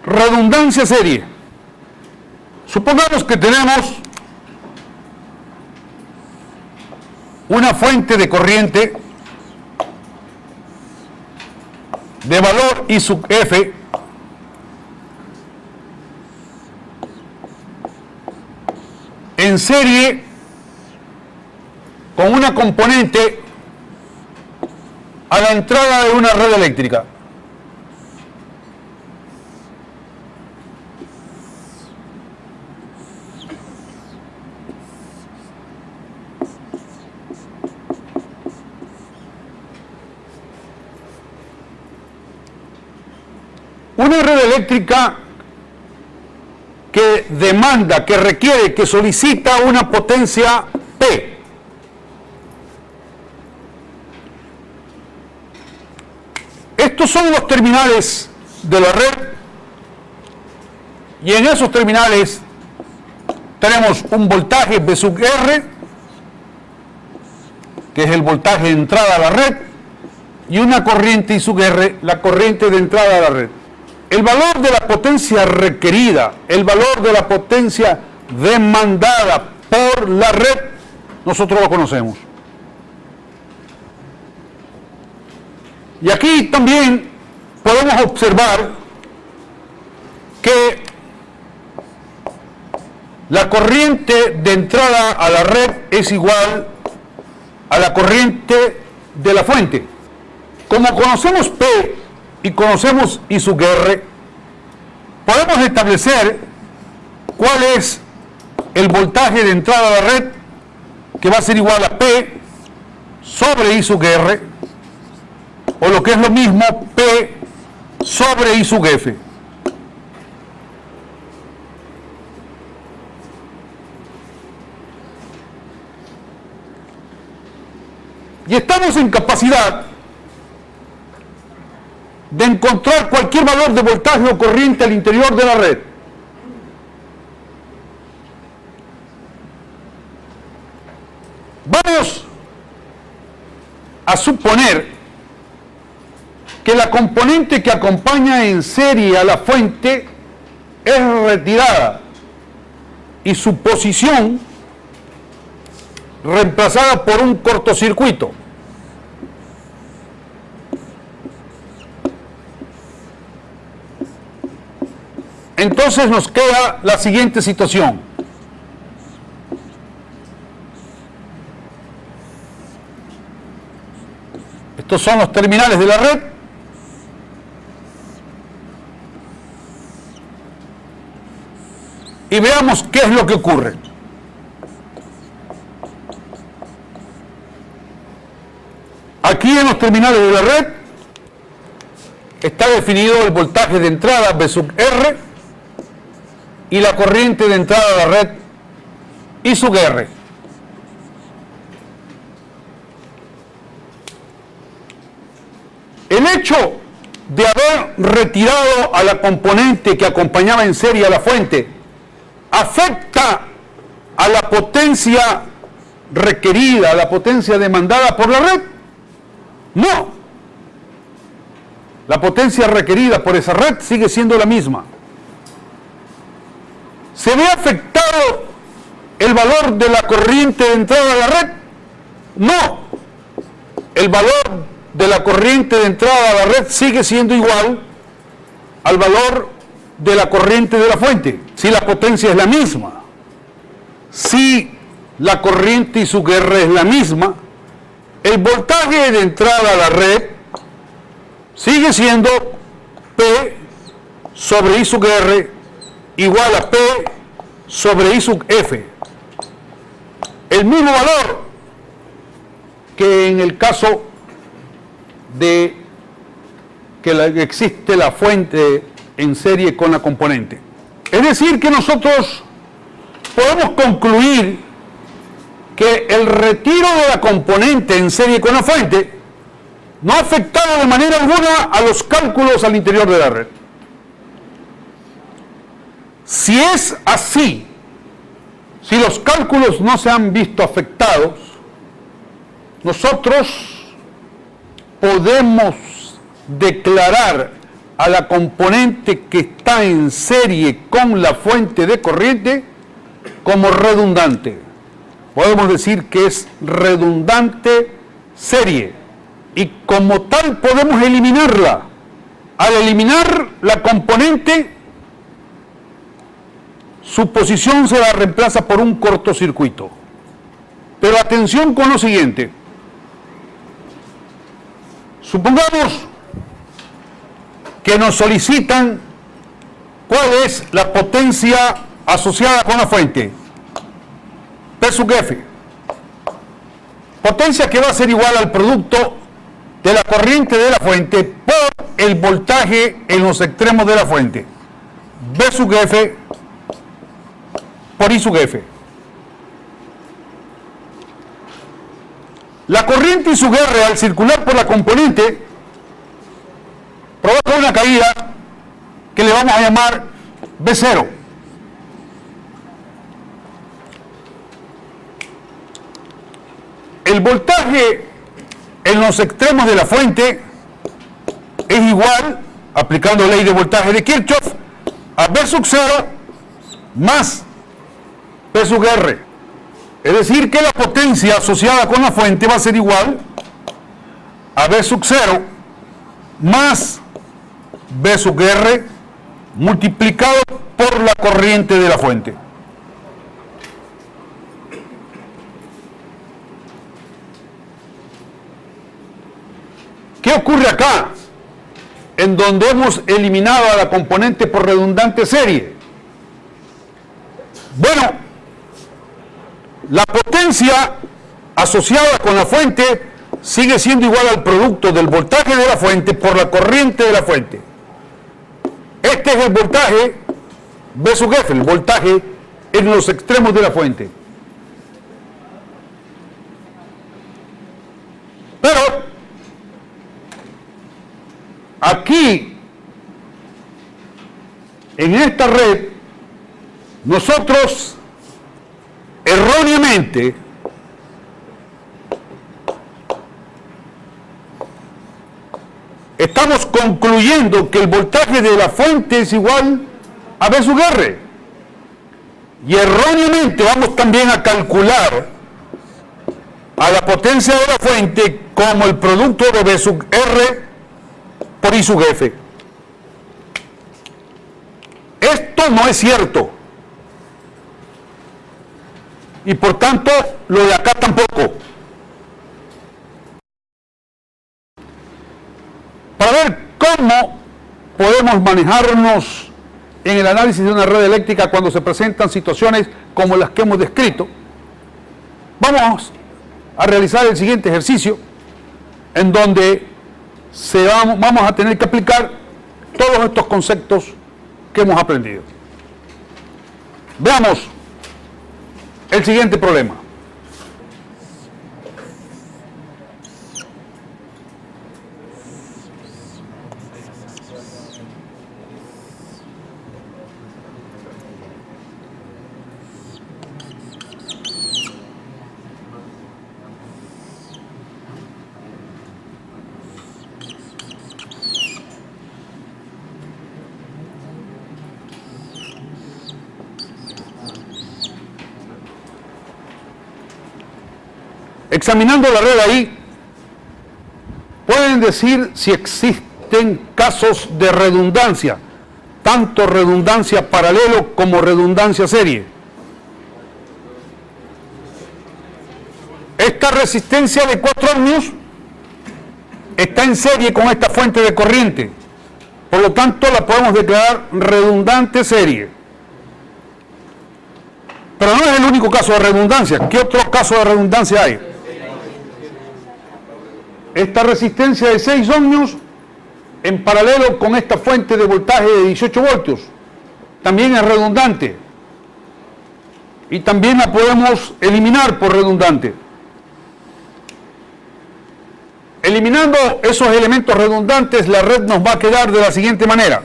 redundancia serie. Supongamos que tenemos una fuente de corriente de valor I sub F en serie con una componente a la entrada de una red eléctrica. Una red eléctrica que demanda, que requiere, que solicita una potencia P. Estos son los terminales de la red y en esos terminales tenemos un voltaje V sub R, que es el voltaje de entrada a la red, y una corriente I sub R, la corriente de entrada a la red. El valor de la potencia requerida, el valor de la potencia demandada por la red, nosotros lo conocemos. Y aquí también podemos observar que la corriente de entrada a la red es igual a la corriente de la fuente. Como conocemos P y conocemos I sub R, podemos establecer cuál es el voltaje de entrada a la red, que va a ser igual a P sobre I sub R, o lo que es lo mismo, P sobre I sub F. Y estamos en capacidad de encontrar cualquier valor de voltaje o corriente al interior de la red. Vamos a suponer que la componente que acompaña en serie a la fuente es retirada y su posición reemplazada por un cortocircuito. Entonces nos queda la siguiente situación. Estos son los terminales de la red. Y veamos qué es lo que ocurre. Aquí en los terminales de la red está definido el voltaje de entrada V sub R y la corriente de entrada a la red I sub R. El hecho de haber retirado a la componente que acompañaba en serie a la fuente afecta a la potencia requerida, a la potencia demandada por la red. No. La potencia requerida por esa red sigue siendo la misma. ¿Se ve afectado el valor de la corriente de entrada a la red? No. El valor de la corriente de entrada a la red sigue siendo igual al valor de la corriente de la fuente, si la potencia es la misma. Si la corriente I sub R es la misma, el voltaje de entrada a la red sigue siendo P sobre I sub R igual a P sobre I sub F. El mismo valor que en el caso de que existe la fuente en serie con la componente. Es decir, que nosotros podemos concluir que el retiro de la componente en serie con la fuente no ha afectado de manera alguna a los cálculos al interior de la red. Si es así, si los cálculos no se han visto afectados, nosotros podemos declarar a la componente que está en serie con la fuente de corriente como redundante. Podemos decir que es redundante serie y como tal podemos eliminarla. Al eliminar la componente, su posición se la reemplaza por un cortocircuito. Pero atención con lo siguiente. Supongamos que nos solicitan cuál es la potencia asociada con la fuente. P sub F. Potencia que va a ser igual al producto de la corriente de la fuente por el voltaje en los extremos de la fuente. B sub F por I sub F. La corriente I sub R al circular por la componente provoca una caída que le vamos a llamar B0. El voltaje en los extremos de la fuente es igual, aplicando la ley de voltaje de Kirchhoff, a B sub 0 más P sub R. Es decir, que la potencia asociada con la fuente va a ser igual a B sub 0 más B sub R multiplicado por la corriente de la fuente. ¿Qué ocurre acá? En donde hemos eliminado a la componente por redundante serie. Bueno, la potencia asociada con la fuente sigue siendo igual al producto del voltaje de la fuente por la corriente de la fuente. Este es el voltaje B sub F, el voltaje en los extremos de la fuente. Pero aquí, en esta red, nosotros erróneamente estamos concluyendo que el voltaje de la fuente es igual a B sub R. Y erróneamente vamos también a calcular a la potencia de la fuente como el producto de B sub R por I sub F. Esto no es cierto. Y por tanto, lo de acá tampoco. Para ver cómo podemos manejarnos en el análisis de una red eléctrica cuando se presentan situaciones como las que hemos descrito, vamos a realizar el siguiente ejercicio en donde vamos a tener que aplicar todos estos conceptos que hemos aprendido. Veamos el siguiente problema. Examinando la red ahí, pueden decir si existen casos de redundancia, tanto redundancia paralelo como redundancia serie. Esta resistencia de 4 ohmios está en serie con esta fuente de corriente, por lo tanto la podemos declarar redundante serie. Pero no es el único caso de redundancia. ¿Qué otro caso de redundancia hay? Esta resistencia de 6 ohmios en paralelo con esta fuente de voltaje de 18 voltios también es redundante y también la podemos eliminar por redundante. Eliminando esos elementos redundantes, la red nos va a quedar de la siguiente manera.